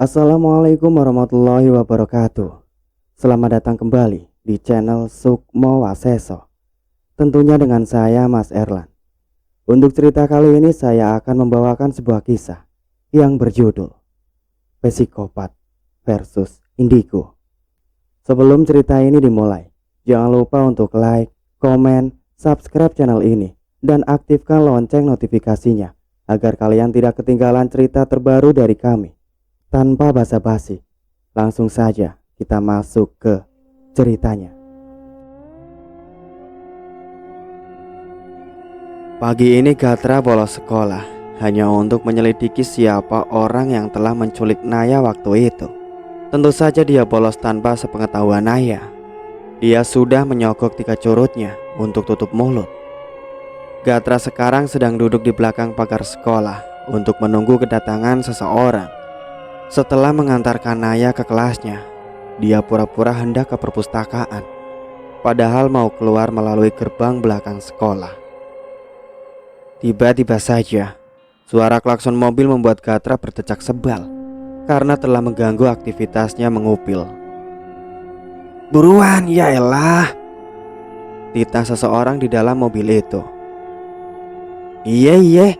Assalamualaikum warahmatullahi wabarakatuh. Selamat datang kembali di channel Sukmo Waseso. Tentunya dengan saya Mas Erlan. Untuk cerita kali ini saya akan membawakan sebuah kisah yang berjudul Psikopat versus Indigo. Sebelum cerita ini dimulai, jangan lupa untuk like, komen, subscribe channel ini dan aktifkan lonceng notifikasinya agar kalian tidak ketinggalan cerita terbaru dari kami. Tanpa basa-basi, langsung saja kita masuk ke ceritanya. Pagi ini Gatra bolos sekolah hanya untuk menyelidiki siapa orang yang telah menculik Naya waktu itu. Tentu saja dia bolos tanpa sepengetahuan Naya. Dia sudah menyogok 3 curutnya untuk tutup mulut. Gatra sekarang sedang duduk di belakang pagar sekolah untuk menunggu kedatangan seseorang. Setelah mengantarkan Naya ke kelasnya, dia pura-pura hendak ke perpustakaan, padahal mau keluar melalui gerbang belakang sekolah. Tiba-tiba saja, suara klakson mobil membuat Gatra berdecak sebal karena telah mengganggu aktivitasnya mengupil. "Buruan, ya elah!" titah seseorang di dalam mobil itu. Iya.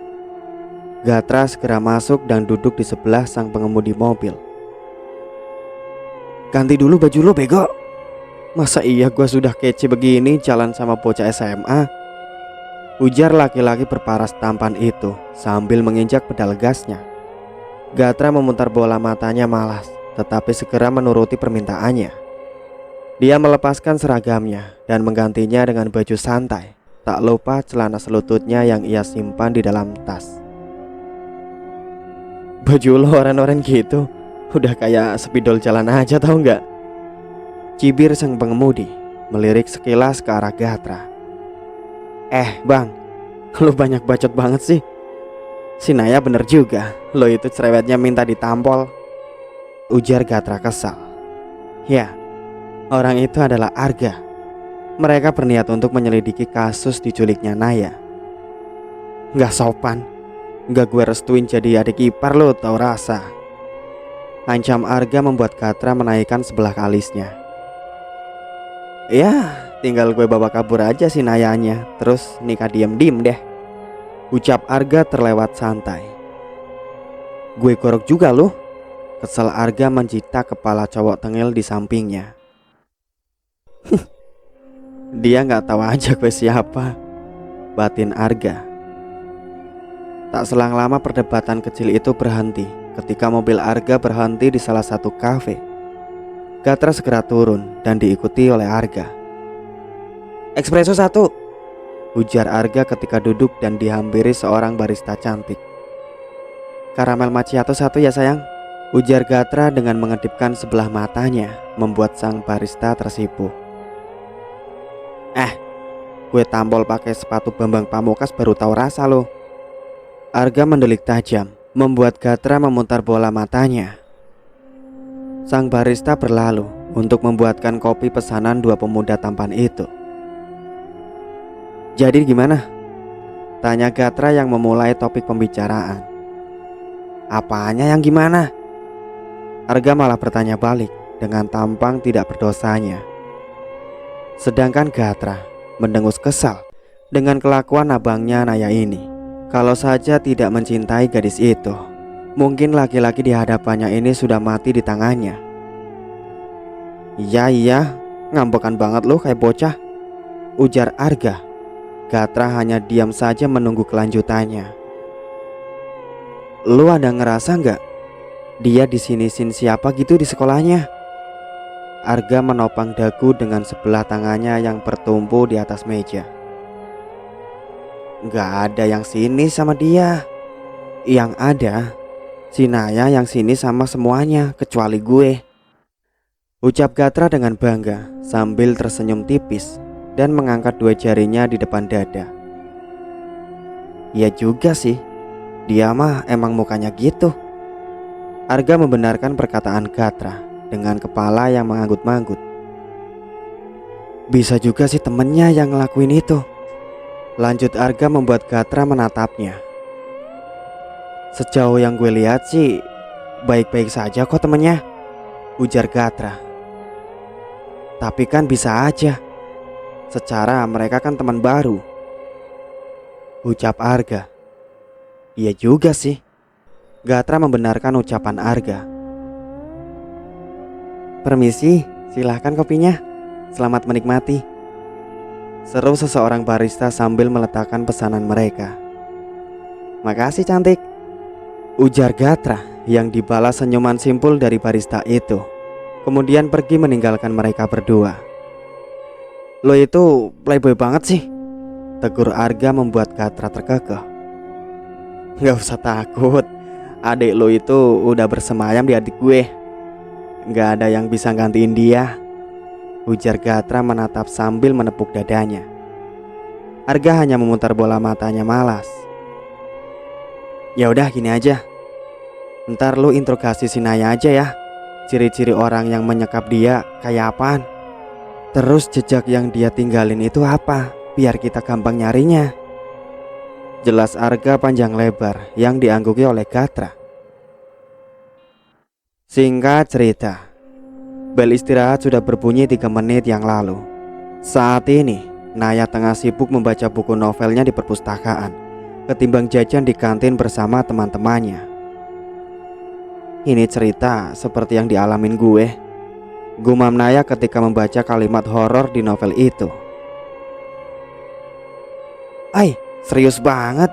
Gatra segera masuk dan duduk di sebelah sang pengemudi mobil. "Ganti dulu baju lo, bego. Masa iya gua sudah kece begini jalan sama bocah SMA?" ujar laki-laki berparas tampan itu sambil menginjak pedal gasnya. Gatra memutar bola matanya malas, tetapi segera menuruti permintaannya. Dia melepaskan seragamnya dan menggantinya dengan baju santai, tak lupa celana selututnya yang ia simpan di dalam tas. "Baju lo oren-oren gitu, udah kayak spidol jalan aja tau nggak?" cibir sang pengemudi melirik sekilas ke arah Gatra. Bang, lo banyak bacot banget sih. Si Naya bener juga, lo itu cerewetnya minta ditampol, ujar Gatra kesal. Ya, orang itu adalah Arga. Mereka berniat untuk menyelidiki kasus diculiknya Naya. Nggak sopan, nggak gue restuin jadi adik ipar lo, tau rasa. Ancam Arga membuat Gatra menaikkan sebelah alisnya. Ya, tinggal gue bawa kabur aja si Nayanya, terus nikah diem-diem deh, ucap Arga terlewat santai. "Gue gorok juga lo," kesel Arga mencita kepala cowok tengil di sampingnya. Dia nggak tahu aja gue siapa, batin Arga. Tak selang lama perdebatan kecil itu berhenti ketika mobil Arga berhenti di salah satu kafe. Gatra segera turun dan diikuti oleh Arga. "Espresso 1," ujar Arga ketika duduk dan dihampiri seorang barista cantik. "Karamel macchiato 1 ya sayang," ujar Gatra dengan mengedipkan sebelah matanya, membuat sang barista tersipu. Gue tampol pakai sepatu Bambang Pamungkas baru tahu rasa lo," Arga mendelik tajam, membuat Gatra memutar bola matanya. Sang barista berlalu untuk membuatkan kopi pesanan 2 pemuda tampan itu. "Jadi gimana?" tanya Gatra yang memulai topik pembicaraan. "Apanya yang gimana?" Arga malah bertanya balik dengan tampang tidak berdosanya. Sedangkan Gatra mendengus kesal dengan kelakuan abangnya Naya ini. Kalau saja tidak mencintai gadis itu, mungkin laki-laki di hadapannya ini sudah mati di tangannya. Iya, ngambekan banget lo kayak bocah, ujar Arga. Gatra hanya diam saja menunggu kelanjutannya. "Lu ada ngerasa nggak dia disinisin siapa gitu di sekolahnya?" Arga menopang dagu dengan sebelah tangannya yang bertumpu di atas meja. "Nggak ada yang sini sama dia. Yang ada si Naya yang sini sama semuanya kecuali gue," ucap Gatra dengan bangga sambil tersenyum tipis dan mengangkat 2 jarinya di depan dada. "Ya juga sih, dia mah emang mukanya gitu," Arga membenarkan perkataan Gatra dengan kepala yang manggut-manggut. "Bisa juga sih temennya yang ngelakuin itu," lanjut Arga membuat Gatra menatapnya. "Sejauh yang gue lihat sih, baik-baik saja kok temennya, ujar Gatra. Tapi kan bisa aja, secara mereka kan teman baru, ucap Arga. Iya juga sih, Gatra membenarkan ucapan Arga. Permisi, silahkan kopinya, selamat menikmati, seru seseorang barista sambil meletakkan pesanan mereka. Makasih cantik, ujar Gatra yang dibalas senyuman simpul dari barista itu. Kemudian pergi meninggalkan mereka berdua. Lo itu playboy banget sih, tegur Arga membuat Gatra terkekeh. Gak usah takut, adik lo itu udah bersemayam di adik gue. Gak ada yang bisa gantiin dia, ujar Gatra menatap sambil menepuk dadanya. Arga hanya memutar bola matanya malas. Ya udah gini aja, ntar lu interogasi si Naya aja ya. Ciri-ciri orang yang menyekap dia kayak apaan, terus jejak yang dia tinggalin itu apa, biar kita gampang nyarinya. Jelas Arga panjang lebar yang diangguki oleh Gatra. Singkat cerita, bel istirahat sudah berbunyi 3 menit yang lalu. Saat ini Naya tengah sibuk membaca buku novelnya di perpustakaan, ketimbang jajan di kantin bersama teman-temannya. Ini cerita seperti yang dialamin gue, gumam Naya ketika membaca kalimat horor di novel itu. Ay, serius banget,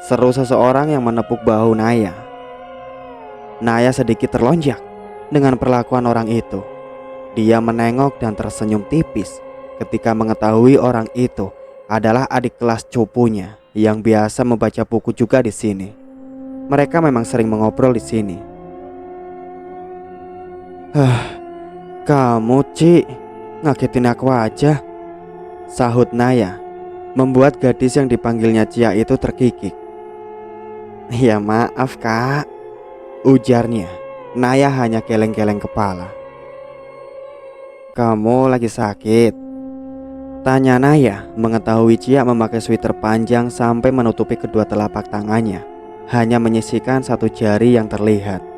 seru seseorang yang menepuk bahu Naya. Naya sedikit terlonjak dengan perlakuan orang itu. Dia menengok dan tersenyum tipis ketika mengetahui orang itu adalah adik kelas cupunya yang biasa membaca buku juga di sini. Mereka memang sering mengobrol di sini. Kamu Ci, ngagetin aku aja, sahut Naya, membuat gadis yang dipanggilnya Cia itu terkikik. Ya maaf kak, ujarnya. Naya hanya geleng-geleng kepala. Kamu lagi sakit? Tanya Naya, mengetahui Cia memakai sweater panjang sampai menutupi kedua telapak tangannya, hanya menyisihkan 1 jari yang terlihat.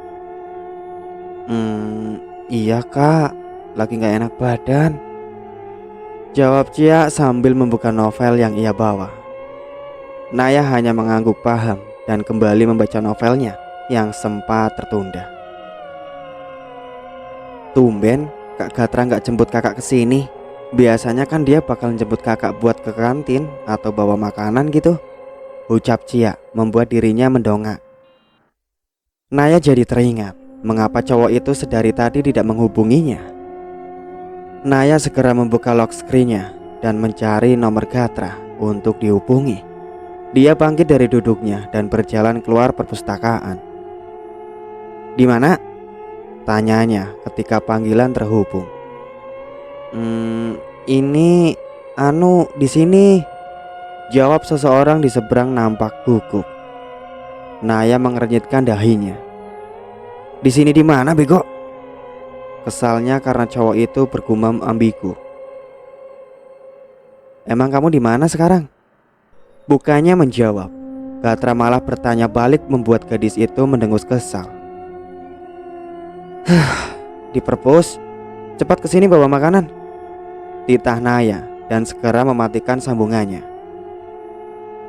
Iya kak, lagi gak enak badan, jawab Cia sambil membuka novel yang ia bawa. Naya hanya mengangguk paham dan kembali membaca novelnya yang sempat tertunda. Tumben Kak Gatra gak jemput kakak kesini. Biasanya kan dia bakal jemput kakak buat ke kantin atau bawa makanan gitu, ucap Cia membuat dirinya mendongak. Naya jadi teringat mengapa cowok itu sedari tadi tidak menghubunginya. Naya segera membuka lock screen-nya dan mencari nomor Gatra untuk dihubungi. Dia bangkit dari duduknya dan berjalan keluar perpustakaan. Di mana? Tanyanya ketika panggilan terhubung. Ini di sini, jawab seseorang di seberang nampak gugup. Naya mengernyitkan dahinya. Di sini di mana bego? Kesalnya karena cowok itu bergumam ambigu. Emang kamu di mana sekarang? Bukannya menjawab, Gatra malah bertanya balik membuat gadis itu mendengus kesal. Di perpus, cepat kesini bawa makanan, titah Naya dan segera mematikan sambungannya.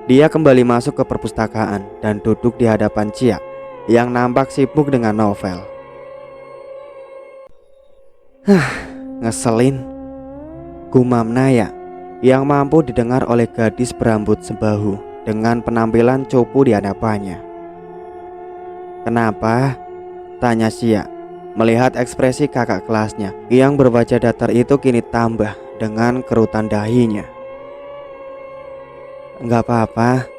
Dia kembali masuk ke perpustakaan dan duduk di hadapan Cia yang nampak sibuk dengan novel. Ngeselin, gumam Naya yang mampu didengar oleh gadis berambut sebahu dengan penampilan cupu di hadapannya. Kenapa? Tanya Cia melihat ekspresi kakak kelasnya yang berwajah datar itu kini tambah dengan kerutan dahinya. Enggak apa-apa,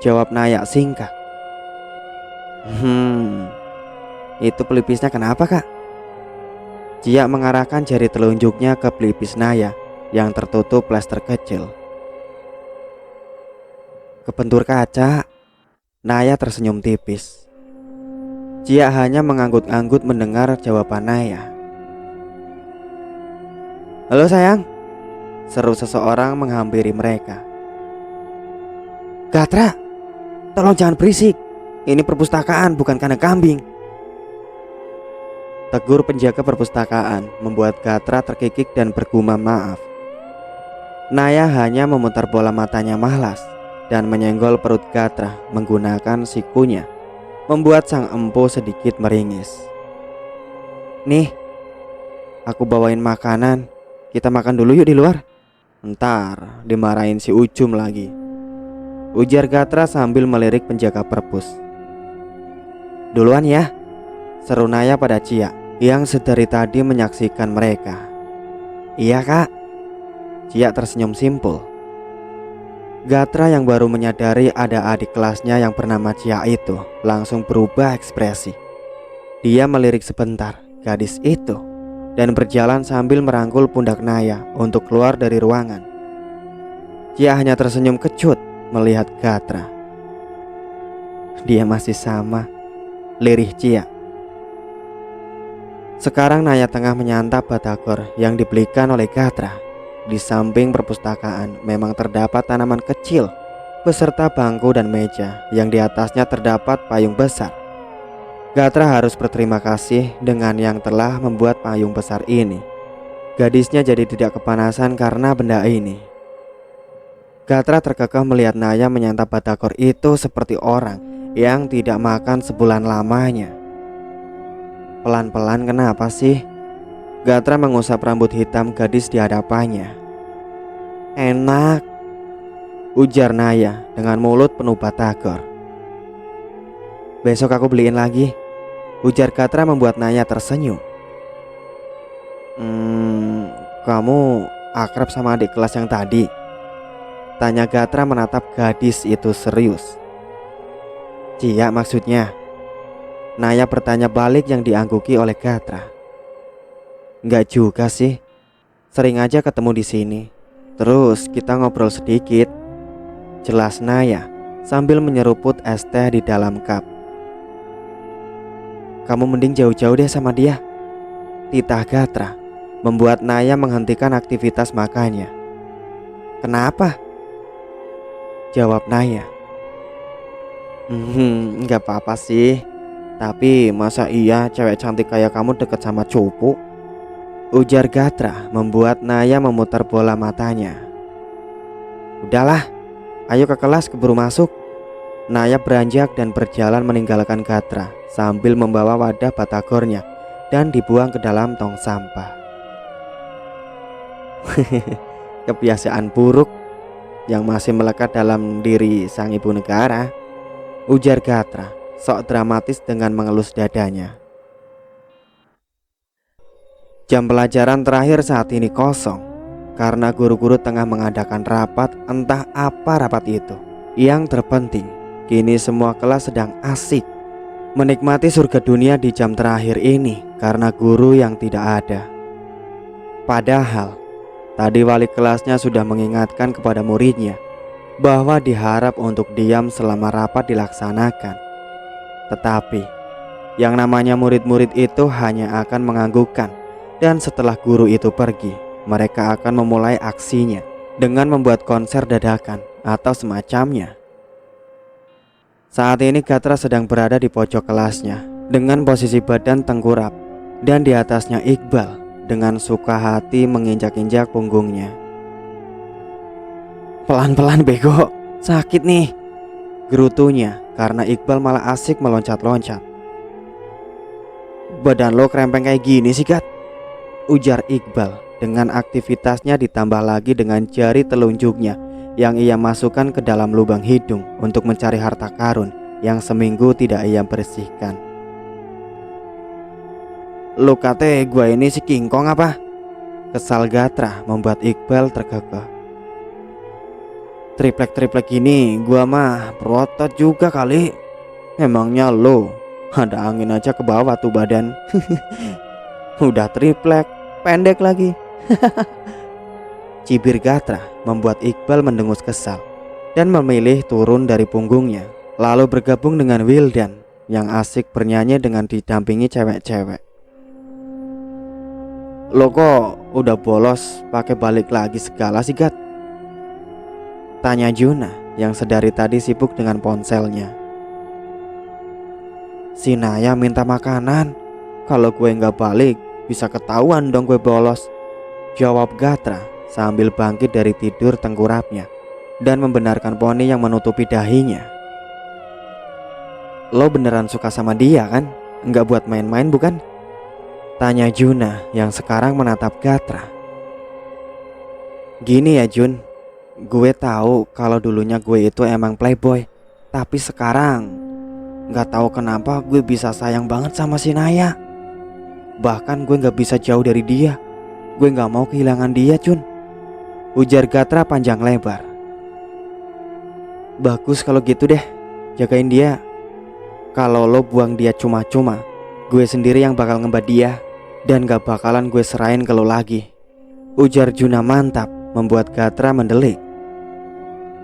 jawab Naya singkat. Itu pelipisnya kenapa kak? Cia mengarahkan jari telunjuknya ke pelipis Naya yang tertutup plester kecil. Kebentur kaca. Naya tersenyum tipis. Cia hanya mengangguk-anggut mendengar jawaban Naya. Halo sayang, seru seseorang menghampiri mereka. Gatra, tolong jangan berisik. Ini perpustakaan bukan kandang kambing, Tegur penjaga perpustakaan membuat Gatra terkikik dan bergumam maaf. Naya hanya memutar bola matanya malas dan menyenggol perut Gatra menggunakan sikunya, membuat sang empu sedikit meringis. Nih, aku bawain makanan. Kita makan dulu yuk di luar. Ntar dimarahin si Ucum lagi, ujar Gatra sambil melirik penjaga perpus. Duluan ya, seru Naya pada Cia yang sedari tadi menyaksikan mereka. Iya kak, Cia tersenyum simpul. Gatra yang baru menyadari ada adik kelasnya yang bernama Cia itu langsung berubah ekspresi. Dia melirik sebentar gadis itu dan berjalan sambil merangkul pundak Naya untuk keluar dari ruangan. Cia hanya tersenyum kecut melihat Gatra. Dia masih sama, lirih Cia. Sekarang Naya tengah menyantap batagor yang dibelikan oleh Gatra. Di samping perpustakaan memang terdapat tanaman kecil beserta bangku dan meja yang di atasnya terdapat payung besar. Gatra harus berterima kasih dengan yang telah membuat payung besar ini. Gadisnya jadi tidak kepanasan karena benda ini. Gatra terkekeh melihat Naya menyantap batagor itu seperti orang yang tidak makan sebulan lamanya. Pelan-pelan kenapa sih? Gatra mengusap rambut hitam gadis di hadapannya. Enak, ujar Naya dengan mulut penuh batagor. Besok aku beliin lagi, ujar Gatra membuat Naya tersenyum. Kamu akrab sama adik kelas yang tadi? Tanya Gatra menatap gadis itu serius. Cia maksudnya. Naya bertanya balik yang diangguki oleh Gatra. Enggak juga sih, sering aja ketemu di sini. Terus kita ngobrol sedikit, jelas Naya sambil menyeruput es teh di dalam cup. Kamu mending jauh-jauh deh sama dia, titah Gatra, membuat Naya menghentikan aktivitas makannya. Kenapa? Jawab Naya. Enggak apa-apa sih. Tapi masa iya cewek cantik kayak kamu deket sama cupu? Ujar Gatra membuat Naya memutar bola matanya. Udahlah, ayo ke kelas keburu masuk. Naya beranjak dan berjalan meninggalkan Gatra sambil membawa wadah batagornya dan dibuang ke dalam tong sampah. Kebiasaan buruk yang masih melekat dalam diri sang ibu negara, ujar Gatra sok dramatis dengan mengelus dadanya. Jam pelajaran terakhir saat ini kosong karena guru-guru tengah mengadakan rapat, entah apa rapat itu. Yang terpenting, kini semua kelas sedang asik menikmati surga dunia di jam terakhir ini karena guru yang tidak ada. Padahal tadi wali kelasnya sudah mengingatkan kepada muridnya bahwa diharap untuk diam selama rapat dilaksanakan. Tetapi yang namanya murid-murid itu hanya akan menganggukkan, dan setelah guru itu pergi, mereka akan memulai aksinya dengan membuat konser dadakan atau semacamnya. Saat ini Gatra sedang berada di pojok kelasnya dengan posisi badan tengkurap, dan di atasnya Iqbal dengan suka hati menginjak-injak punggungnya. Pelan-pelan bego, sakit nih, gerutunya karena Iqbal malah asik meloncat-loncat. Badan lo krempeng kayak gini sih Gat, ujar Iqbal dengan aktivitasnya ditambah lagi dengan jari telunjuknya yang ia masukkan ke dalam lubang hidung untuk mencari harta karun yang seminggu tidak ia bersihkan. Lo kate gue ini si King Kong apa? Kesal Gatra membuat Iqbal terkekeh. Triplek-triplek gini gua mah berotot juga kali. Emangnya lo ada angin aja ke bawah tuh badan. Udah triplek, pendek lagi. Cibir Gatra membuat Iqbal mendengus kesal dan memilih turun dari punggungnya, lalu bergabung dengan Wildan yang asik bernyanyi dengan didampingi cewek-cewek. Lo kok udah bolos pakai balik lagi segala sih Gat? Tanya Juna yang sedari tadi sibuk dengan ponselnya. Si Naya minta makanan, Kalau gue nggak balik, bisa ketahuan dong gue bolos, jawab Gatra sambil bangkit dari tidur tengkurapnya dan membenarkan poni yang menutupi dahinya. Lo beneran suka sama dia kan? Nggak buat main-main bukan? Tanya Juna yang sekarang menatap Gatra. Gini ya Jun, gue tahu kalau dulunya gue itu emang playboy, tapi sekarang nggak tahu kenapa gue bisa sayang banget sama si Naya. Bahkan gue nggak bisa jauh dari dia. Gue nggak mau kehilangan dia, Jun, ujar Gatra panjang lebar. Bagus kalau gitu deh, jagain dia. Kalau lo buang dia cuma-cuma, gue sendiri yang bakal ngembat dia, dan gak bakalan gue serahin ke lo lagi, ujar Juna mantap, membuat Gatra mendelik.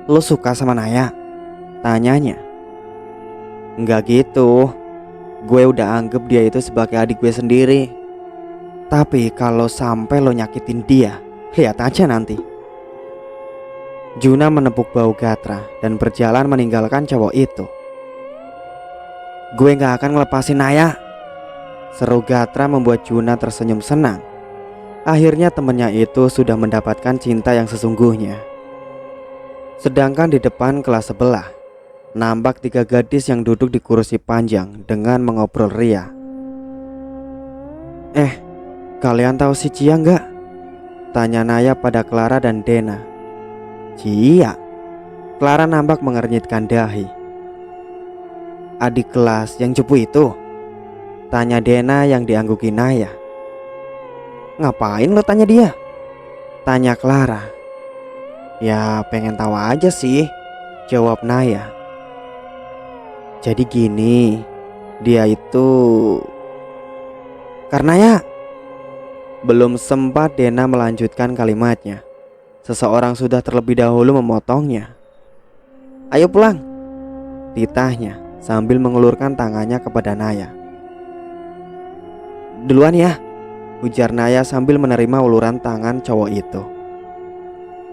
Lo suka sama Naya? Tanyanya. Enggak gitu, gue udah anggap dia itu sebagai adik gue sendiri. Tapi kalau sampai lo nyakitin dia, lihat aja nanti. Juna menepuk bahu Gatra dan berjalan meninggalkan cowok itu. Gue gak akan ngelepasin Naya, seru Gatra membuat Juna tersenyum senang. Akhirnya temannya itu sudah mendapatkan cinta yang sesungguhnya. Sedangkan di depan kelas sebelah, nampak 3 gadis yang duduk di kursi panjang dengan mengobrol ria. Kalian tahu si Cia nggak? Tanya Naya pada Clara dan Dena. Cia? Clara nampak mengernyitkan dahi. Adik kelas yang cupu itu? Tanya Dena yang diangguki Naya. Ngapain lo tanya dia? Tanya Clara. Ya pengen tahu aja sih, jawab Naya. Jadi gini, dia itu karena ya. Belum sempat Dena melanjutkan kalimatnya, seseorang sudah terlebih dahulu memotongnya. Ayo pulang, titahnya sambil mengulurkan tangannya kepada Naya. Duluan ya, ujar Naya sambil menerima uluran tangan cowok itu.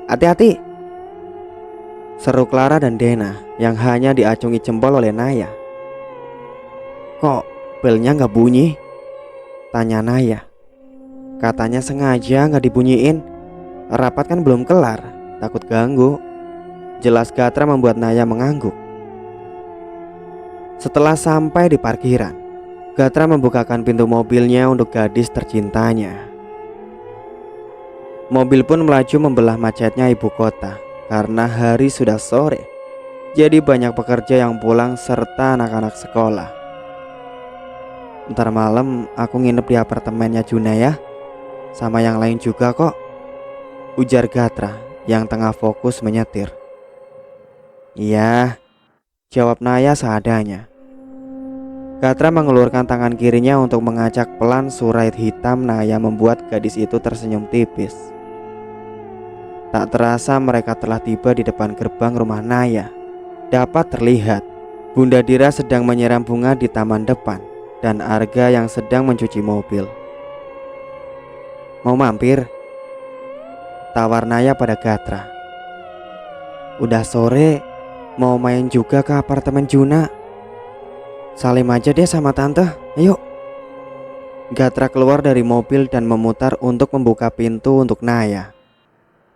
Hati-hati, seru Clara dan Dena yang hanya diacungi jempol oleh Naya. Kok belnya gak bunyi? Tanya Naya. Katanya sengaja gak dibunyiin, rapat kan belum kelar, takut ganggu, jelas Gatra membuat Naya mengangguk. Setelah sampai di parkiran, Gatra membukakan pintu mobilnya untuk gadis tercintanya. Mobil pun melaju membelah macetnya ibu kota karena hari sudah sore. Jadi banyak pekerja yang pulang serta anak-anak sekolah. Ntar malam aku nginep di apartemennya Juna ya, sama yang lain juga kok, ujar Gatra yang tengah fokus menyetir. Iya, jawab Naya seadanya. Gatra mengelurkan tangan kirinya untuk mengacak pelan surait hitam Naya membuat gadis itu tersenyum tipis. Tak terasa mereka telah tiba di depan gerbang rumah Naya. Dapat terlihat Bunda Dira sedang menyiram bunga di taman depan dan Arga yang sedang mencuci mobil. Mau mampir? Tawar Naya pada Gatra. Udah sore, mau main juga ke apartemen Juna. Salim aja deh sama tante, ayo. Gatra keluar dari mobil dan memutar untuk membuka pintu untuk Naya.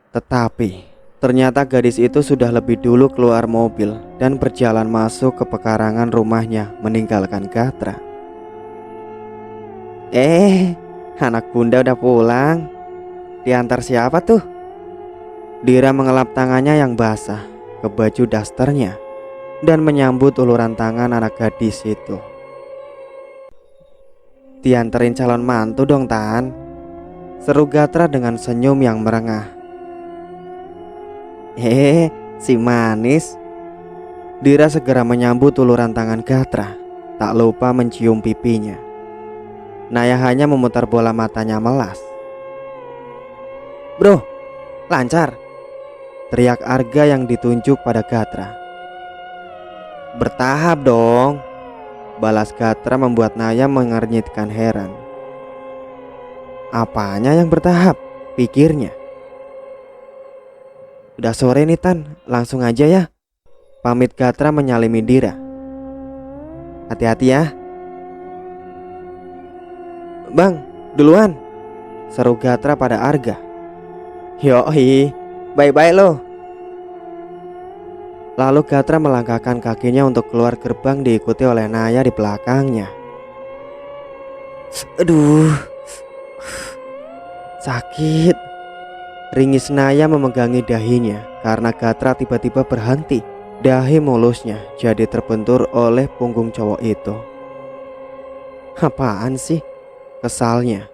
Tetapi ternyata gadis itu sudah lebih dulu keluar mobil dan berjalan masuk ke pekarangan rumahnya meninggalkan Gatra. Anak bunda udah pulang. Diantar siapa tuh? Dira mengelap tangannya yang basah ke baju dasternya dan menyambut uluran tangan anak gadis itu. Dianterin calon mantu dong Tan, seru Gatra dengan senyum yang merengah. Si manis. Dira segera menyambut uluran tangan Gatra, tak lupa mencium pipinya. Naya hanya memutar bola matanya melas. Bro, lancar, teriak Arga yang ditunjuk pada Gatra. Bertahap dong, balas Gatra membuat Naya mengernyitkan heran. Apanya yang bertahap? Pikirnya. Udah sore nih Tan, langsung aja ya, pamit Gatra menyalimi Dira. Hati-hati ya. Bang, duluan, seru Gatra pada Arga. Yoi, baik-baik lo. Lalu Gatra melangkahkan kakinya untuk keluar gerbang diikuti oleh Naya di belakangnya. Aduh, sakit. Ringis Naya memegangi dahinya karena Gatra tiba-tiba berhenti. Dahi mulusnya jadi terbentur oleh punggung cowok itu. Apaan sih? Kesalnya.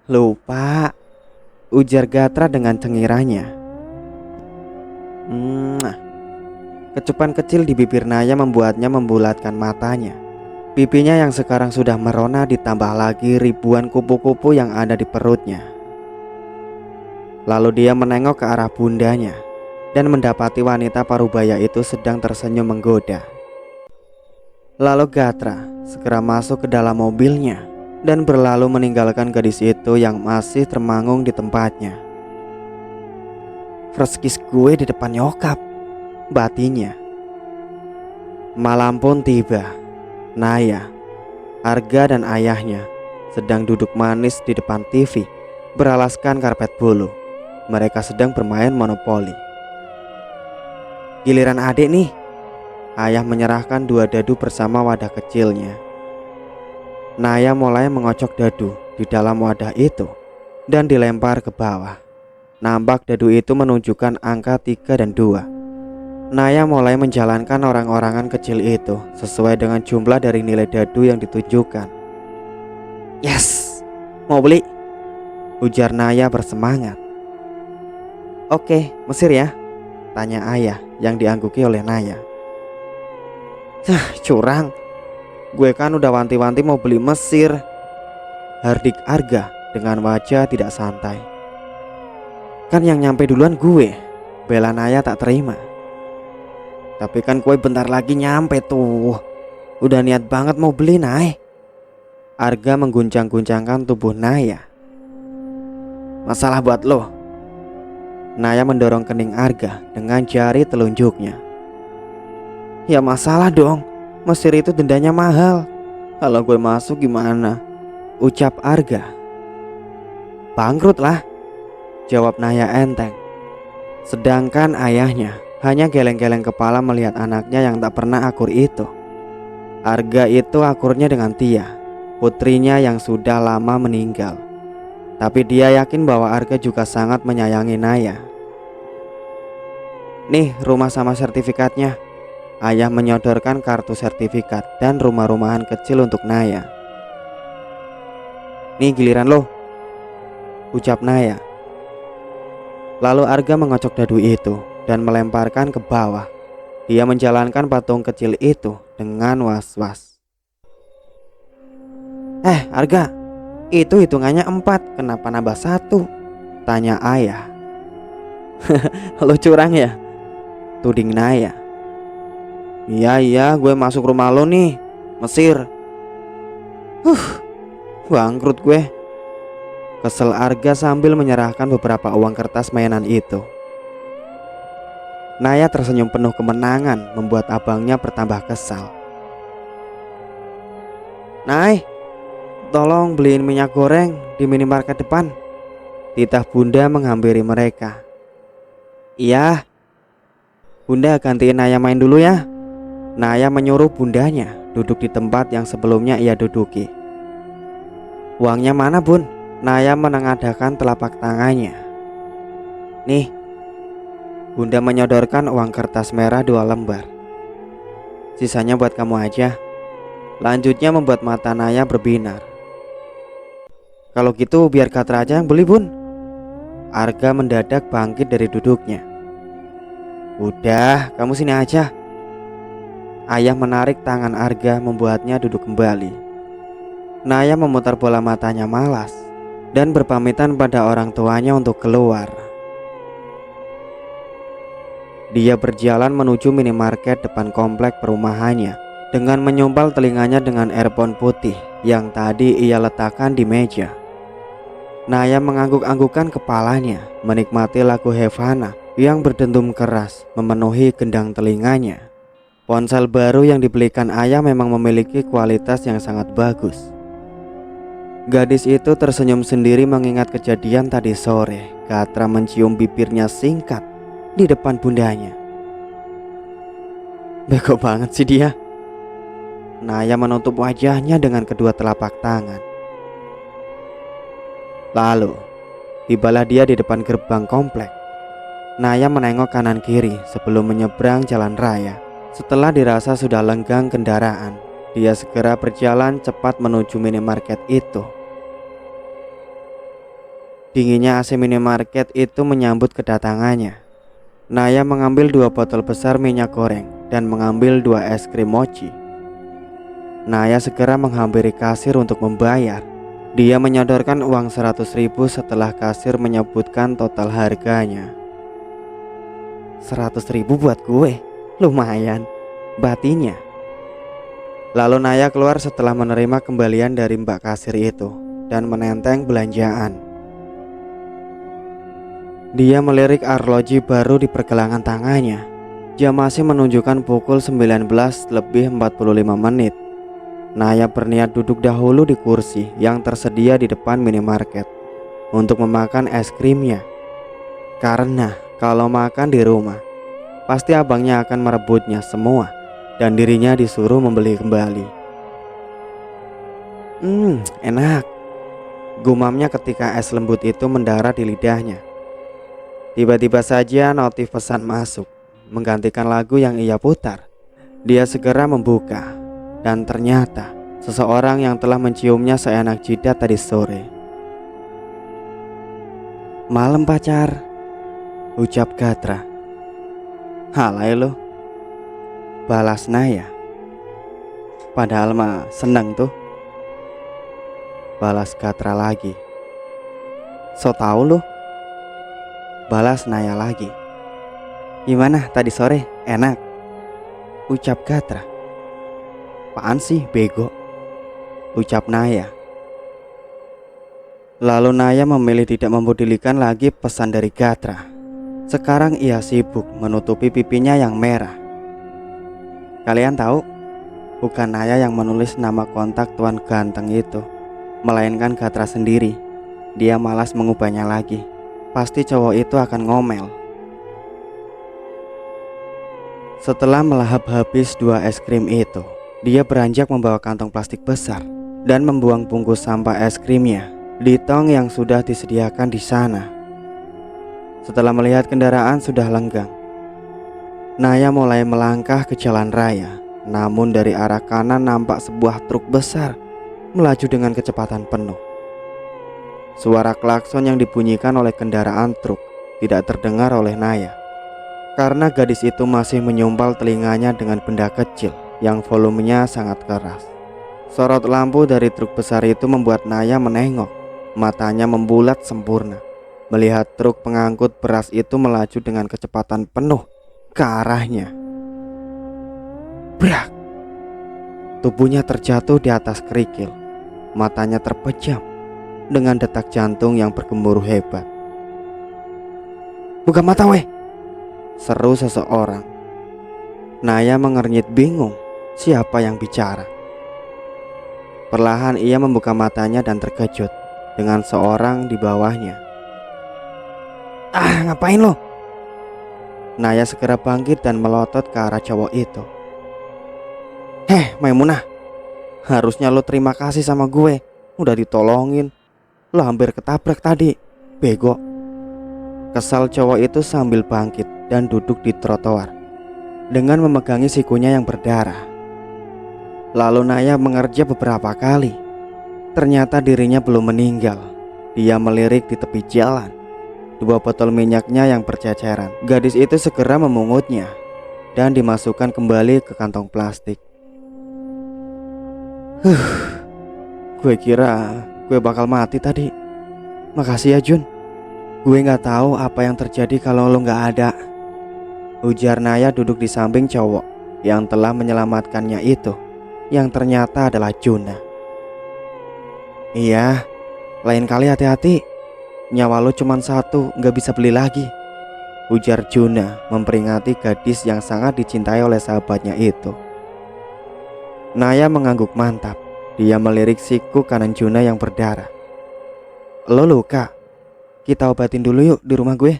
Lupa, ujar Gatra dengan cengirannya. Kecupan kecil di bibir Naya membuatnya membulatkan matanya. Pipinya yang sekarang sudah merona ditambah lagi ribuan kupu-kupu yang ada di perutnya. Lalu dia menengok ke arah bundanya dan mendapati wanita parubaya itu sedang tersenyum menggoda. Lalu Gatra segera masuk ke dalam mobilnya dan berlalu meninggalkan gadis itu yang masih termangung di tempatnya. First kiss gue di depan nyokap, batinnya. Malam pun tiba. Naya, Arga dan ayahnya sedang duduk manis di depan TV beralaskan karpet bulu. Mereka sedang bermain monopoli. Giliran adik nih. Ayah menyerahkan 2 dadu bersama wadah kecilnya. Naya mulai mengocok dadu di dalam wadah itu dan dilempar ke bawah. Nampak dadu itu menunjukkan angka 3 dan 2. Naya mulai menjalankan orang-orangan kecil itu sesuai dengan jumlah dari nilai dadu yang ditunjukkan. Yes, mau beli? Ujar Naya bersemangat. Oke, Mesir ya? Tanya ayah yang diangguki oleh Naya. Curang. Gue kan udah wanti-wanti mau beli Mesir, hardik Arga dengan wajah tidak santai. Kan yang nyampe duluan gue, bela Naya tak terima. Tapi kan kue bentar lagi nyampe tuh. Udah niat banget mau beli, Nay. Arga mengguncang-guncangkan tubuh Naya. Masalah buat lo. Naya mendorong kening Arga dengan jari telunjuknya. Ya masalah dong. Mesir itu dendanya mahal. Kalau gue masuk gimana? Ucap Arga. Bangkrut lah, jawab Naya enteng. Sedangkan ayahnya hanya geleng-geleng kepala melihat anaknya yang tak pernah akur itu. Arga itu akurnya dengan Tia, putrinya yang sudah lama meninggal. Tapi dia yakin bahwa Arga juga sangat menyayangi Naya. Nih rumah sama sertifikatnya. Ayah menyodorkan kartu sertifikat dan rumah-rumahan kecil untuk Naya. Nih giliran lo, ucap Naya. Lalu Arga mengocok dadu itu dan melemparkan ke bawah. Dia menjalankan patung kecil itu dengan was-was. Arga, itu hitungannya 4, kenapa nambah 1? Tanya ayah. Lo curang ya? Tuding Naya. Iya, gue masuk rumah lo nih, Mesir. Bangkrut gue. Kesel Arga sambil menyerahkan beberapa uang kertas mainan itu. Naya tersenyum penuh kemenangan membuat abangnya bertambah kesal. Nay, tolong beliin minyak goreng di minimarket depan. Titah bunda menghampiri mereka. Iya, bunda gantiin Naya main dulu ya. Naya menyuruh bundanya duduk di tempat yang sebelumnya ia duduki. Uangnya mana bun? Naya menengadahkan telapak tangannya. Nih. Bunda menyodorkan uang kertas merah 2 lembar. Sisanya buat kamu aja. Lanjutnya membuat mata Naya berbinar. Kalau gitu biar Gatra aja yang beli bun. Arga mendadak bangkit dari duduknya. Udah, kamu sini aja. Ayah menarik tangan Arga membuatnya duduk kembali. Naya memutar bola matanya malas dan berpamitan pada orang tuanya untuk keluar. Dia berjalan menuju minimarket depan komplek perumahannya dengan menyumpal telinganya dengan earphone putih yang tadi ia letakkan di meja. Naya mengangguk-anggukkan kepalanya menikmati lagu Havana yang berdentum keras memenuhi gendang telinganya. Ponsel baru yang dibelikan ayah memang memiliki kualitas yang sangat bagus. Gadis itu tersenyum sendiri mengingat kejadian tadi sore. Gatra mencium bibirnya singkat di depan bundanya. Bego banget sih dia. Naya menutup wajahnya dengan kedua telapak tangan. Lalu, tibalah dia di depan gerbang komplek. Naya menengok kanan kiri sebelum menyeberang jalan raya. Setelah dirasa sudah lenggang kendaraan, dia segera berjalan cepat menuju minimarket itu. Dinginnya AC minimarket itu menyambut kedatangannya. Naya mengambil 2 botol besar minyak goreng dan mengambil 2 es krim mochi. Naya segera menghampiri kasir untuk membayar. Dia menyodorkan uang 100.000 setelah kasir menyebutkan total harganya. 100.000 buat gue, lumayan, batinya. Lalu Naya keluar setelah menerima kembalian dari mbak kasir itu dan menenteng belanjaan. Dia melirik arloji baru di pergelangan tangannya. Jam masih menunjukkan pukul 19:45. Naya berniat duduk dahulu di kursi yang tersedia di depan minimarket untuk memakan es krimnya. Karena kalau makan di rumah, pasti abangnya akan merebutnya semua dan dirinya disuruh membeli kembali. Enak, gumamnya ketika es lembut itu mendarat di lidahnya. Tiba-tiba saja notif pesan masuk, menggantikan lagu yang ia putar. Dia segera membuka, dan ternyata seseorang yang telah menciumnya seenak jidat tadi sore. Malam pacar, ucap Gatra. Halai lo, balas Naya. Padahal mah seneng tuh, balas Gatra lagi. So tau lo, balas Naya lagi. Gimana tadi sore, enak, ucap Gatra. Apaan sih bego, ucap Naya. Lalu Naya memilih tidak mempedulikan lagi pesan dari Gatra. Sekarang ia sibuk menutupi pipinya yang merah. Kalian tahu, bukan Naya yang menulis nama kontak Tuan Ganteng itu, melainkan Gatra sendiri. Dia malas mengubahnya lagi. Pasti cowok itu akan ngomel. Setelah melahap habis 2 es krim itu, dia beranjak membawa kantong plastik besar dan membuang bungkus sampah es krimnya di tong yang sudah disediakan di sana. Setelah melihat kendaraan sudah lenggang, Naya mulai melangkah ke jalan raya. Namun dari arah kanan nampak sebuah truk besar melaju dengan kecepatan penuh. Suara klakson yang dibunyikan oleh kendaraan truk tidak terdengar oleh Naya, karena gadis itu masih menyumpal telinganya dengan benda kecil yang volumenya sangat keras. Sorot lampu dari truk besar itu membuat Naya menengok. Matanya membulat sempurna melihat truk pengangkut beras itu melaju dengan kecepatan penuh ke arahnya. Brak! Tubuhnya terjatuh di atas kerikil. Matanya terpejam dengan detak jantung yang bergemuruh hebat. Buka mata weh, seru seseorang. Naya mengernyit bingung siapa yang bicara. Perlahan ia membuka matanya dan terkejut dengan seorang di bawahnya. Ah, ngapain lo? Naya segera bangkit dan melotot ke arah cowok itu. Maimunah, harusnya lo terima kasih sama gue, udah ditolongin. Lo hampir ketabrak tadi, bego. Kesal cowok itu sambil bangkit dan duduk di trotoar dengan memegangi sikunya yang berdarah. Lalu Naya mengerja beberapa kali. Ternyata dirinya belum meninggal. Dia melirik di tepi jalan 2 botol minyaknya yang berceceran. Gadis itu segera memungutnya dan dimasukkan kembali ke kantong plastik. Gue kira gue bakal mati tadi. Makasih ya Jun. Gue gak tahu apa yang terjadi kalau lo gak ada, ujar Naya duduk di samping cowok yang telah menyelamatkannya itu, yang ternyata adalah Juna. Iya, lain kali hati-hati. Nyawa lo cuma 1, gak bisa beli lagi, ujar Juna memperingati gadis yang sangat dicintai oleh sahabatnya itu. Naya mengangguk mantap. Dia melirik siku kanan Juna yang berdarah. Lo luka? Kita obatin dulu yuk di rumah gue.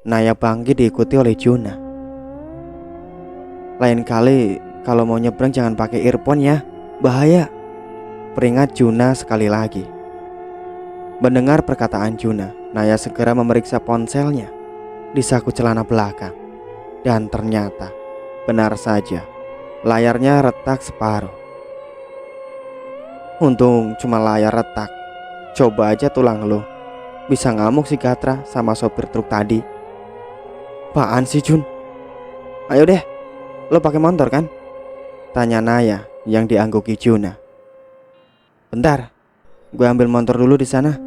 Naya bangkit diikuti oleh Juna. Lain kali kalau mau nyebrang jangan pakai earphone ya, bahaya. Peringat Juna sekali lagi. Mendengar perkataan Juna, Naya segera memeriksa ponselnya di saku celana belakang. Dan ternyata benar saja, layarnya retak separuh. Untung cuma layar retak. Coba aja tulang lo. Bisa ngamuk si Gatra sama sopir truk tadi. Apaan sih Jun? Ayo deh, lo pakai motor kan? Tanya Naya yang diangguki Juna. Bentar, gue ambil motor dulu di sana.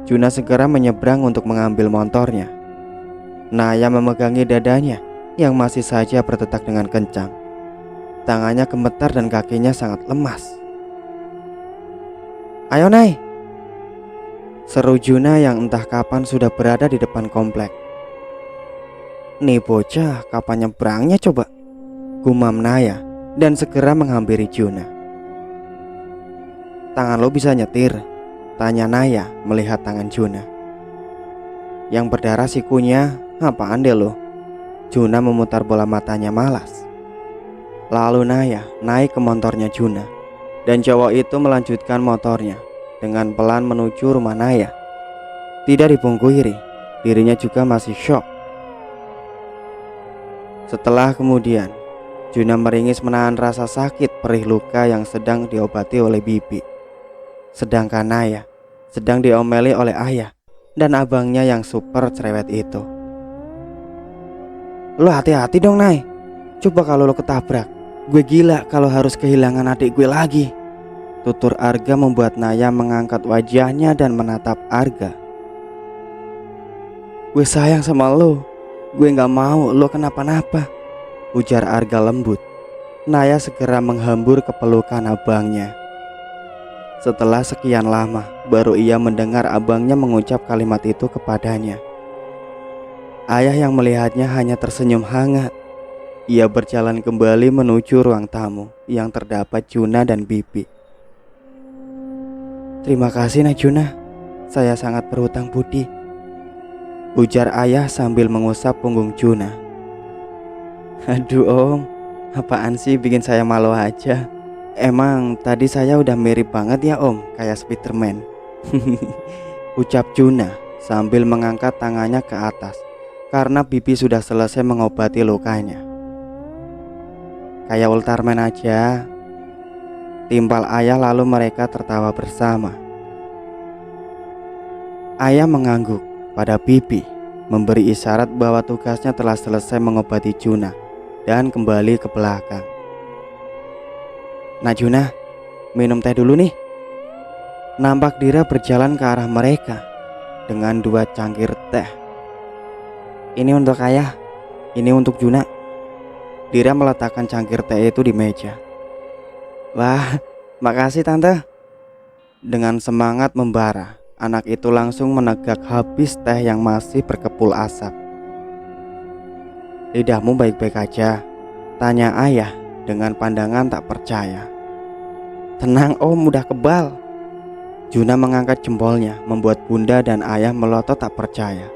Juna segera menyeberang untuk mengambil motornya. Naya memegangi dadanya yang masih saja berdetak dengan kencang. Tangannya gemetar dan kakinya sangat lemas. Ayo Nay, seru Juna yang entah kapan sudah berada di depan komplek. Nih bocah kapan nyebrangnya coba? Gumam Naya dan segera menghampiri Juna. Tangan lo bisa nyetir? Tanya Naya melihat tangan Juna. Yang berdarah sikunya, apaan deh lo? Juna memutar bola matanya malas. Lalu Naya naik ke motornya Juna. Dan cowok itu melanjutkan motornya dengan pelan menuju rumah Naya. Tidak dipungkiri, dirinya juga masih syok. Setelah kemudian, Juna meringis menahan rasa sakit perih luka yang sedang diobati oleh bibi. Sedangkan Naya sedang diomeli oleh ayah dan abangnya yang super cerewet itu. Lo hati-hati dong Nay. Coba kalau lo ketabrak, gue gila kalau harus kehilangan adik gue lagi. Tutur Arga membuat Naya mengangkat wajahnya dan menatap Arga. Gue sayang sama lo. Gue gak mau lo kenapa-napa, ujar Arga lembut. Naya segera menghambur ke pelukan abangnya. Setelah sekian lama, baru ia mendengar abangnya mengucap kalimat itu kepadanya. Ayah yang melihatnya hanya tersenyum hangat. Ia berjalan kembali menuju ruang tamu yang terdapat Juna dan Bibi. Terima kasih Najuna, saya sangat berhutang budi, ujar ayah sambil mengusap punggung Juna. Aduh om, apaan sih bikin saya malu aja. Emang tadi saya udah mirip banget ya om, kayak Spiderman. Ucap Juna sambil mengangkat tangannya ke atas karena Bibi sudah selesai mengobati lukanya. Kayak Ultraman aja, timpal ayah lalu mereka tertawa bersama. Ayah mengangguk pada Bibi, memberi isyarat bahwa tugasnya telah selesai mengobati Juna dan kembali ke belakang. Nah Juna, minum teh dulu nih. Nampak Dira berjalan ke arah mereka dengan 2 cangkir teh. Ini untuk ayah, ini untuk Juna. Dira meletakkan cangkir teh itu di meja. Wah, makasih tante. Dengan semangat membara, anak itu langsung menegak habis teh yang masih berkepul asap. Lidahmu baik-baik aja? Tanya ayah dengan pandangan tak percaya. Tenang om, udah kebal. Juna mengangkat jempolnya, membuat bunda dan ayah melotot tak percaya.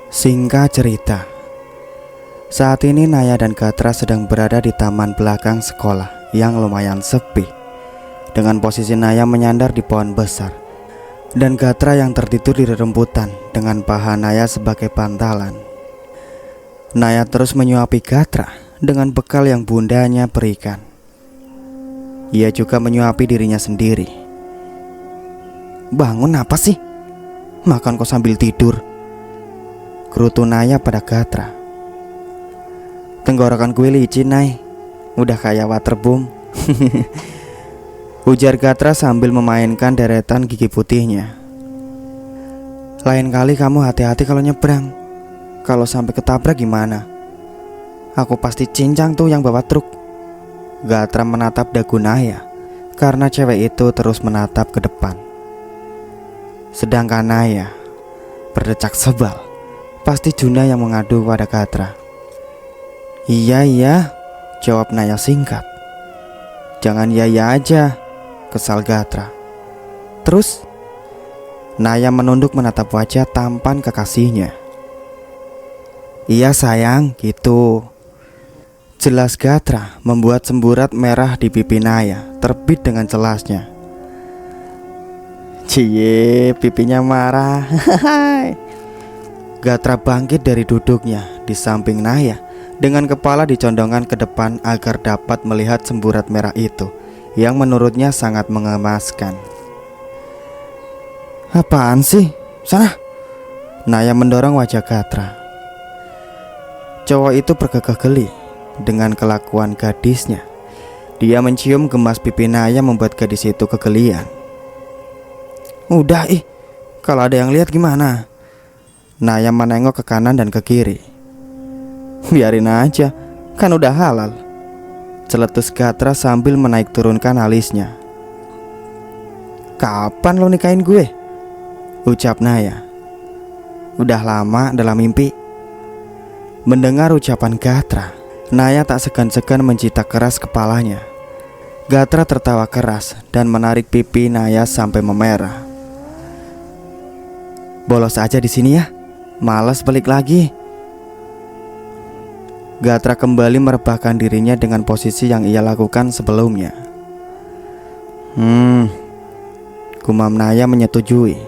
Singkat cerita, saat ini Naya dan Gatra sedang berada di taman belakang sekolah yang lumayan sepi, dengan posisi Naya menyandar di pohon besar dan Gatra yang tertidur di rerumputan dengan paha Naya sebagai bantalan. Naya terus menyuapi Gatra dengan bekal yang bundanya berikan. Ia juga menyuapi dirinya sendiri. Bangun apa sih? Makan kok sambil tidur, gerutu Naya pada Gatra. Tenggorokan gue licin Nay, udah kayak waterboom. Ujar Gatra sambil memainkan deretan gigi putihnya. Lain kali kamu hati-hati kalau nyebrang. Kalau sampai ketabrak gimana? Aku pasti cincang tuh yang bawa truk. Gatra menatap dagu Naya karena cewek itu terus menatap ke depan. Sedangkan Naya berdecak sebal. Pasti Juna yang mengadu pada Gatra. Iya, jawab Naya singkat. Jangan ya aja, kesal Gatra. Terus? Naya menunduk menatap wajah tampan kekasihnya. Iya sayang, gitu. Jelas Gatra membuat semburat merah di pipi Naya terbit dengan jelasnya. Cie, pipinya marah. Gatra bangkit dari duduknya di samping Naya dengan kepala dicondongkan ke depan agar dapat melihat semburat merah itu yang menurutnya sangat mengemaskan. Apaan sih? Sana. Naya mendorong wajah Gatra. Cowok itu bergegah geli dengan kelakuan gadisnya. Dia mencium gemas pipi Naya membuat gadis itu kegelian. Udah kalau ada yang lihat gimana? Naya menengok ke kanan dan ke kiri. Biarin aja, kan udah halal. Celetus Gatra sambil menaik turunkan alisnya. Kapan lo nikahin gue? Ucap Naya. Udah lama dalam mimpi. Mendengar ucapan Gatra, Naya tak segan-segan mencita keras kepalanya. Gatra tertawa keras dan menarik pipi Naya sampai memerah. Bolos aja di sini ya, malas balik lagi. Gatra kembali merebahkan dirinya dengan posisi yang ia lakukan sebelumnya. Gumam Naya menyetujui.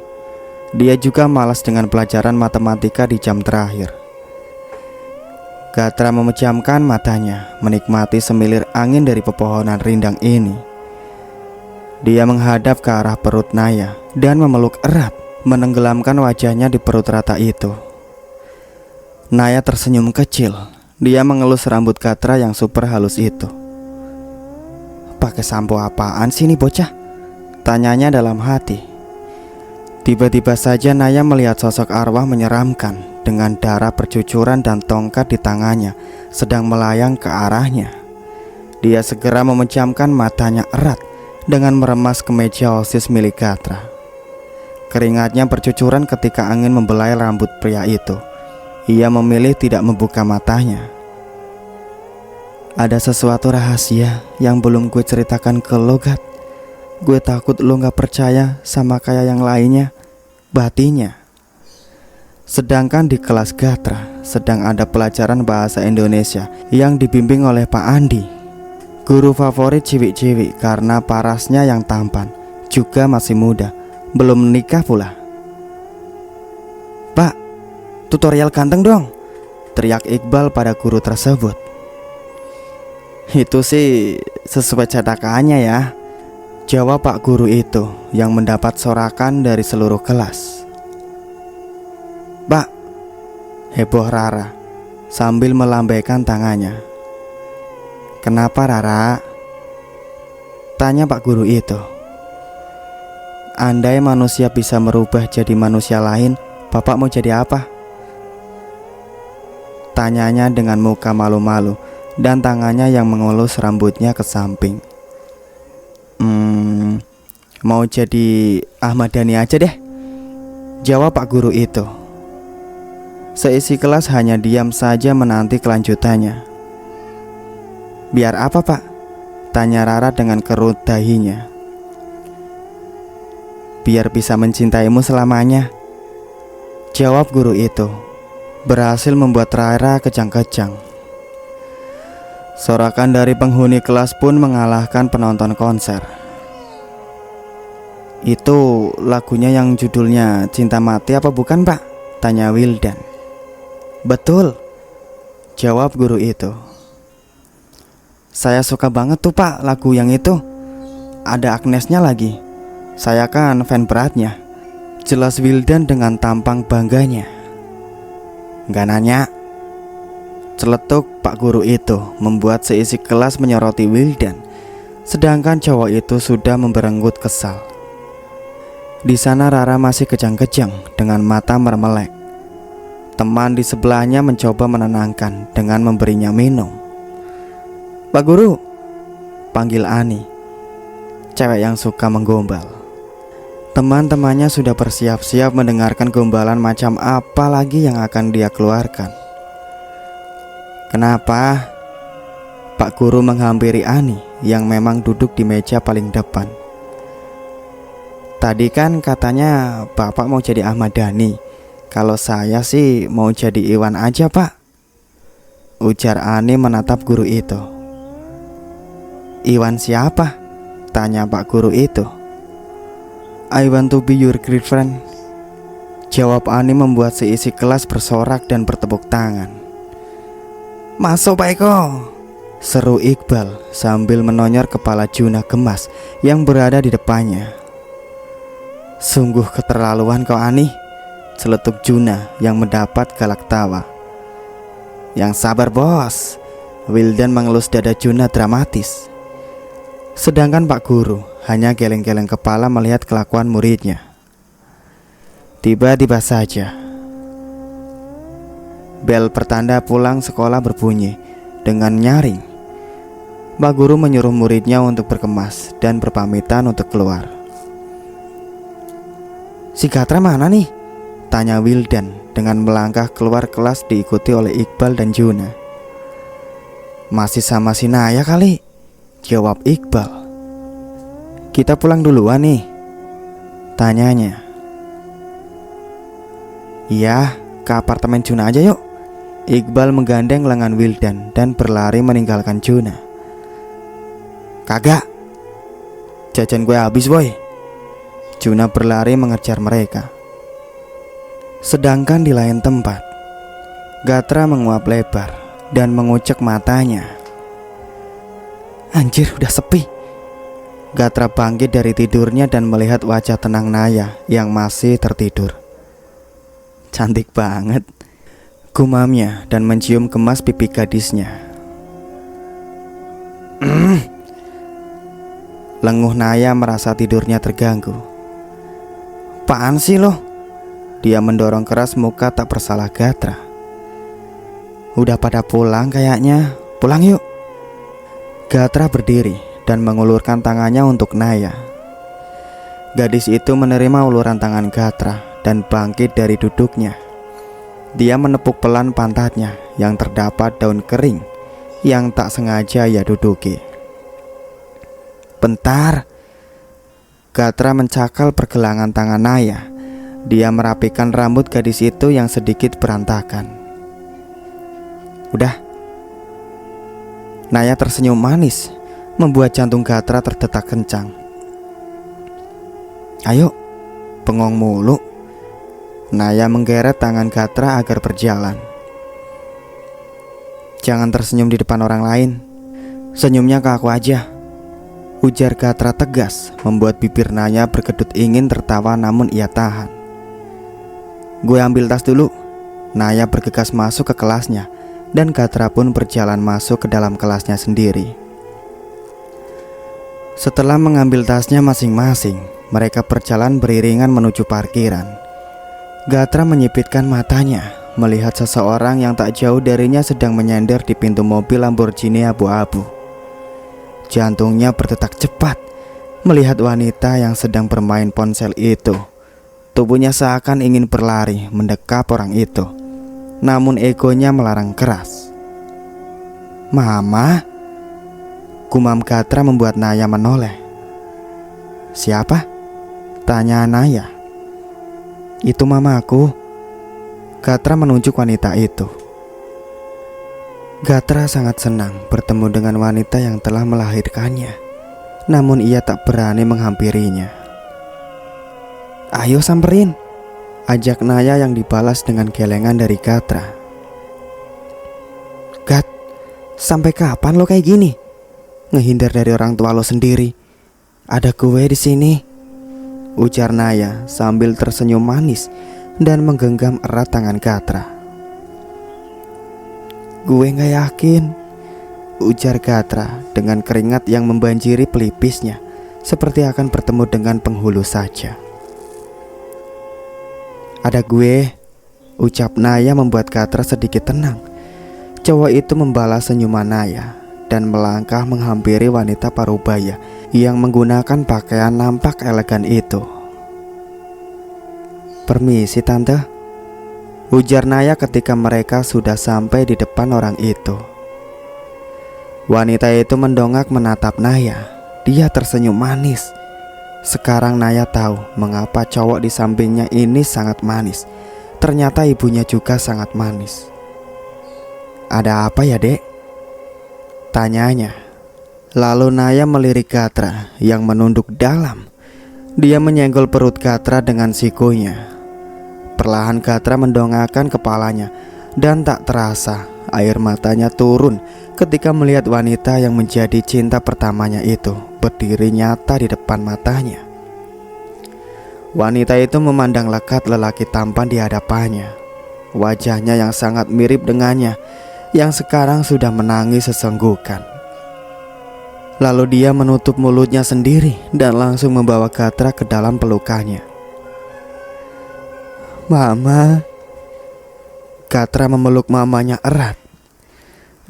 Dia juga malas dengan pelajaran matematika di jam terakhir. Gatra memejamkan matanya, menikmati semilir angin dari pepohonan rindang ini. Dia menghadap ke arah perut Naya dan memeluk erat, menenggelamkan wajahnya di perut rata itu. Naya tersenyum kecil. Dia mengelus rambut Gatra yang super halus itu. Pakai sampo apaan sih nih bocah? Tanyanya dalam hati. Tiba-tiba saja Naya melihat sosok arwah menyeramkan dengan darah percucuran dan tongkat di tangannya sedang melayang ke arahnya. Dia segera memejamkan matanya erat dengan meremas kemeja OSIS milik Gatra. Keringatnya bercucuran ketika angin membelai rambut pria itu. Ia memilih tidak membuka matanya. Ada sesuatu rahasia yang belum gue ceritakan ke lo, Gat. Gue takut lo gak percaya sama kayak yang lainnya, batinya. Sedangkan di kelas Gatra sedang ada pelajaran bahasa Indonesia yang dibimbing oleh Pak Andi, guru favorit ciwik-ciwik karena parasnya yang tampan, juga masih muda, belum menikah pula. Pak, tutorial ganteng dong, teriak Iqbal pada guru tersebut. Itu sih sesuai cetakannya ya, jawab Pak Guru itu yang mendapat sorakan dari seluruh kelas. Pak, heboh Rara sambil melambaikan tangannya. Kenapa Rara? Tanya Pak Guru itu. Andai manusia bisa merubah jadi manusia lain, Bapak mau jadi apa? Tanyanya dengan muka malu-malu dan tangannya yang mengelus rambutnya ke samping. Mau jadi Ahmad Dhani aja deh, jawab Pak Guru itu. Seisi kelas hanya diam saja menanti kelanjutannya. Biar apa Pak? Tanya Rara dengan kerut dahinya. Biar bisa mencintaimu selamanya, jawab guru itu. Berhasil membuat Rara kejang-kejang. Sorakan dari penghuni kelas pun mengalahkan penonton konser. Itu lagunya yang judulnya Cinta Mati apa bukan Pak? Tanya Wildan. Betul, jawab guru itu. Saya suka banget tuh Pak lagu yang itu. Ada Agnesnya lagi. Saya kan fan beratnya, jelas Wildan dengan tampang bangganya. Gak nanya, celetuk Pak Guru itu membuat seisi kelas menyoroti Wildan. Sedangkan cowok itu sudah memberenggut kesal. Di sana Rara masih kejang-kejang dengan mata mermelek. Teman di sebelahnya mencoba menenangkan dengan memberinya minum. Pak Guru, panggil Ani, cewek yang suka menggombal. Teman-temannya sudah bersiap-siap mendengarkan gombalan macam apa lagi yang akan dia keluarkan. Kenapa? Pak Guru menghampiri Ani yang memang duduk di meja paling depan. "Tadi kan katanya Bapak mau jadi Ahmad Dhani. Kalau saya sih mau jadi Iwan aja, Pak," ujar Ani menatap guru itu. "Iwan siapa?" tanya Pak Guru itu. "I want to be your great friend," jawab Ani membuat seisi kelas bersorak dan bertepuk tangan. "Masuk Pak Eko," seru Iqbal sambil menonyor kepala Juna gemas yang berada di depannya. "Sungguh keterlaluan kau Ani," celetuk Juna yang mendapat galak tawa. "Yang sabar bos," Wildan mengelus dada Juna dramatis. Sedangkan Pak Guru hanya geleng-geleng kepala melihat kelakuan muridnya. Tiba-tiba saja bel pertanda pulang sekolah berbunyi dengan nyaring. Pak Guru menyuruh muridnya untuk berkemas dan berpamitan untuk keluar. "Si Gatra mana nih?" tanya Wildan dengan melangkah keluar kelas diikuti oleh Iqbal dan Juna. "Masih sama si Naya kali," jawab Iqbal. "Kita pulang duluan nih," tanyanya. "Iya, ke apartemen Juna aja yuk." Iqbal menggandeng lengan Wildan dan berlari meninggalkan Juna. "Kagak, jajan gue habis boy." Juna berlari mengejar mereka. Sedangkan di lain tempat, Gatra menguap lebar dan mengucek matanya. "Anjir, udah sepi." Gatra bangkit dari tidurnya dan melihat wajah tenang Naya yang masih tertidur. "Cantik banget," gumamnya dan mencium gemas pipi gadisnya. Lenguh Naya merasa tidurnya terganggu. "Apaan sih lo?" Dia mendorong keras muka tak bersalah Gatra. "Udah pada pulang kayaknya, pulang yuk." Gatra berdiri dan mengulurkan tangannya untuk Naya. Gadis itu menerima uluran tangan Gatra dan bangkit dari duduknya. Dia menepuk pelan pantatnya yang terdapat daun kering yang tak sengaja ia duduki. "Bentar." Gatra mencakal pergelangan tangan Naya. Dia merapikan rambut gadis itu yang sedikit berantakan. "Udah." Naya tersenyum manis, membuat jantung Gatra terdetak kencang. "Ayo, bengong mulu." Naya menggeret tangan Gatra agar berjalan. "Jangan tersenyum di depan orang lain. Senyumnya ke aku aja," ujar Gatra tegas, membuat bibir Naya berkedut ingin tertawa namun ia tahan. "Gue ambil tas dulu." Naya bergegas masuk ke kelasnya dan Gatra pun berjalan masuk ke dalam kelasnya sendiri. Setelah mengambil tasnya masing-masing, mereka berjalan beriringan menuju parkiran. Gatra menyipitkan matanya melihat seseorang yang tak jauh darinya sedang menyender di pintu mobil Lamborghini abu-abu. Jantungnya berdetak cepat melihat wanita yang sedang bermain ponsel itu. Tubuhnya seakan ingin berlari mendekap orang itu, namun egonya melarang keras. "Mama?" gumam Gatra membuat Naya menoleh. "Siapa?" tanya Naya. "Itu mamaku." Gatra menunjuk wanita itu. Gatra sangat senang bertemu dengan wanita yang telah melahirkannya, namun ia tak berani menghampirinya. "Ayo samperin," ajak Naya yang dibalas dengan gelengan dari Gatra. "Gat, sampai kapan lo kayak gini? Ngehindar dari orang tua lo sendiri. Ada gue di sini," ujar Naya sambil tersenyum manis dan menggenggam erat tangan Gatra. "Gue gak yakin," ujar Gatra dengan keringat yang membanjiri pelipisnya, seperti akan bertemu dengan penghulu saja. "Ada gue," ucap Naya membuat Gatra sedikit tenang. Cowok itu membalas senyuman Naya dan melangkah menghampiri wanita parubaya yang menggunakan pakaian nampak elegan itu. "Permisi tante," ujar Naya ketika mereka sudah sampai di depan orang itu. Wanita itu mendongak menatap Naya. Dia tersenyum manis. Sekarang Naya tahu mengapa cowok di sampingnya ini sangat manis. Ternyata ibunya juga sangat manis. "Ada apa ya, Dek?" tanyanya. Lalu Naya melirik Gatra yang menunduk dalam. Dia menyenggol perut Gatra dengan sikunya. Perlahan Gatra mendongakkan kepalanya, dan tak terasa air matanya turun ketika melihat wanita yang menjadi cinta pertamanya itu berdiri nyata di depan matanya. Wanita itu memandang lekat lelaki tampan di hadapannya. Wajahnya yang sangat mirip dengannya, yang sekarang sudah menangis sesenggukan. Lalu dia menutup mulutnya sendiri dan langsung membawa Gatra ke dalam pelukannya. "Mama." Gatra memeluk mamanya erat.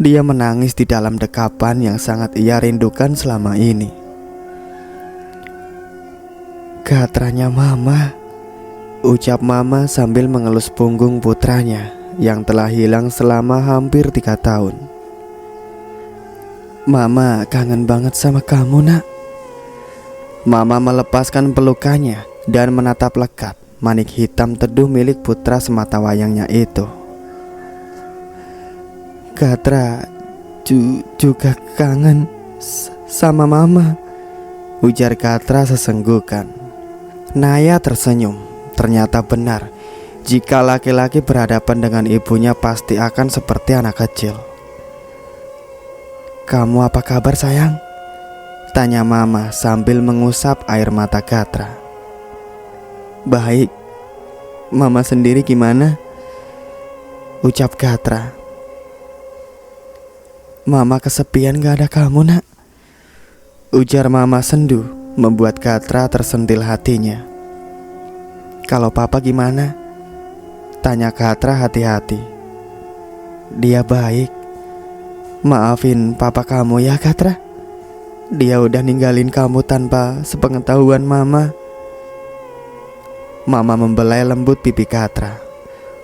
Dia menangis di dalam dekapan yang sangat ia rindukan selama ini. "Gatranya Mama," ucap Mama sambil mengelus punggung putranya yang telah hilang selama hampir 3 tahun. "Mama kangen banget sama kamu, Nak." Mama melepaskan pelukannya dan menatap lekat manik hitam teduh milik putra semata wayangnya itu. "Gatra juga kangen sama Mama," ujar Gatra sesenggukan. Naya tersenyum. Ternyata benar, jika laki-laki berhadapan dengan ibunya pasti akan seperti anak kecil. "Kamu apa kabar, sayang?" tanya Mama sambil mengusap air mata Gatra. "Baik. Mama sendiri gimana?" ucap Gatra. "Mama kesepian gak ada kamu, Nak," ujar Mama sendu, membuat Gatra tersentil hatinya. "Kalau Papa gimana?" tanya Gatra hati-hati. "Dia baik. Maafin Papa kamu ya, Gatra. Dia udah ninggalin kamu tanpa sepengetahuan Mama." Mama membelai lembut pipi Gatra.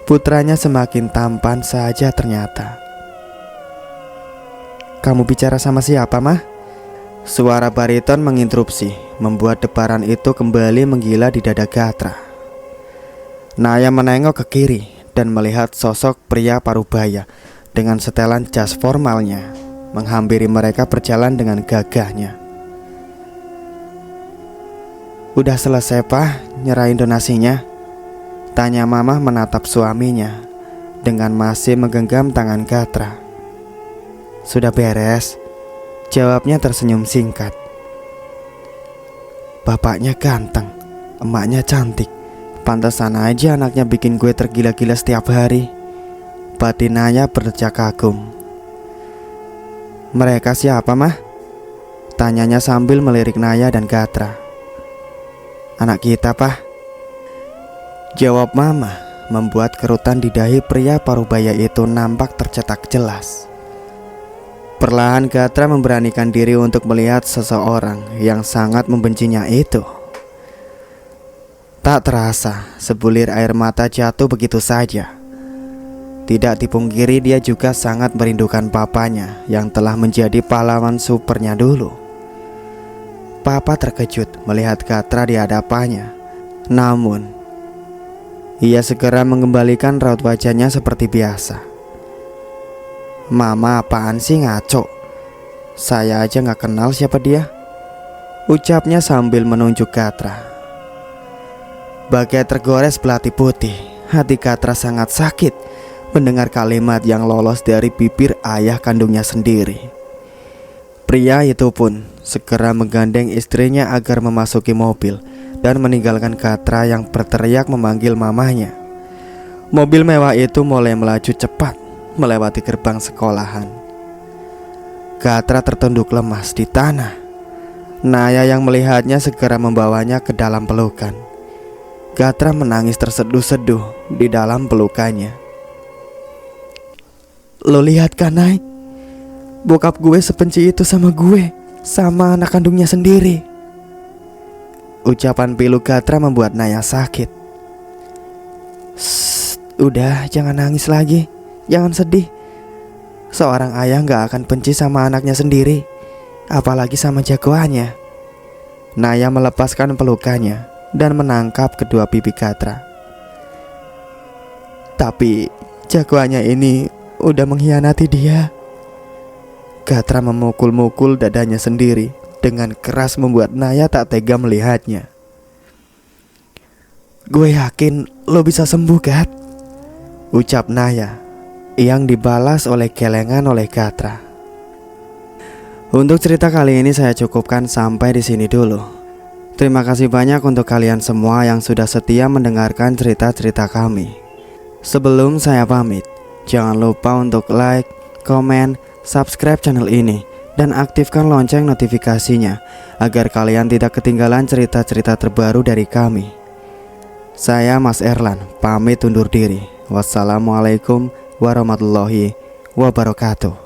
Putranya semakin tampan saja ternyata. "Kamu bicara sama siapa, Mah?" Suara bariton menginterupsi, membuat debaran itu kembali menggila di dada Gatra. Naya menengok ke kiri dan melihat sosok pria parubaya dengan setelan jas formalnya menghampiri mereka berjalan dengan gagahnya. "Udah selesai, Pak, nyerahin donasinya?" tanya Mama menatap suaminya dengan masih menggenggam tangan Gatra. "Sudah beres," jawabnya tersenyum singkat. "Bapaknya ganteng, emaknya cantik. Pantesan aja anaknya bikin gue tergila-gila setiap hari," batin Naya berdecak kagum. "Mereka siapa, Mah?" tanyanya sambil melirik Naya dan Gatra. "Anak kita, Pak," jawab Mama, membuat kerutan di dahi pria parubaya itu nampak tercetak jelas. Perlahan Gatra memberanikan diri untuk melihat seseorang yang sangat membencinya itu. Tak terasa, sebulir air mata jatuh begitu saja. Tidak dipungkiri dia juga sangat merindukan papanya yang telah menjadi pahlawan supernya dulu. Papa terkejut melihat Gatra di hadapannya. Namun, ia segera mengembalikan raut wajahnya seperti biasa. "Mama apaan sih ngaco? Saya aja gak kenal siapa dia," ucapnya sambil menunjuk Gatra. Bagai tergores belati putih, hati Gatra sangat sakit mendengar kalimat yang lolos dari bibir ayah kandungnya sendiri. Pria itu pun segera menggandeng istrinya agar memasuki mobil dan meninggalkan Gatra yang berteriak memanggil mamanya. Mobil mewah itu mulai melaju cepat melewati gerbang sekolahan. Gatra tertunduk lemas di tanah. Naya yang melihatnya segera membawanya ke dalam pelukan. Gatra menangis terseduh-seduh di dalam pelukannya. "Lo lihat kan, Nay? Bokap gue sebenci itu sama gue, sama anak kandungnya sendiri." Ucapan pilu Gatra membuat Naya sakit. "Udah, jangan nangis lagi. Jangan sedih. Seorang ayah gak akan benci sama anaknya sendiri, apalagi sama jagoannya. Naya melepaskan pelukannya dan menangkap kedua pipi Gatra. Tapi jagoannya ini udah mengkhianati dia. Gatra memukul-mukul dadanya sendiri dengan keras membuat Naya tak tega melihatnya. Gue yakin lo bisa sembuh, Gat, ucap Naya yang dibalas oleh gelengan oleh Gatra. Untuk cerita kali ini saya cukupkan sampai di sini dulu. Terima kasih banyak untuk kalian semua yang sudah setia mendengarkan cerita-cerita kami. Sebelum saya pamit, jangan lupa untuk like, komen, subscribe channel ini, dan aktifkan lonceng notifikasinya agar kalian tidak ketinggalan cerita-cerita terbaru dari kami. Saya Mas Erlan, pamit undur diri. Wassalamualaikum warahmatullahi wabarakatuh.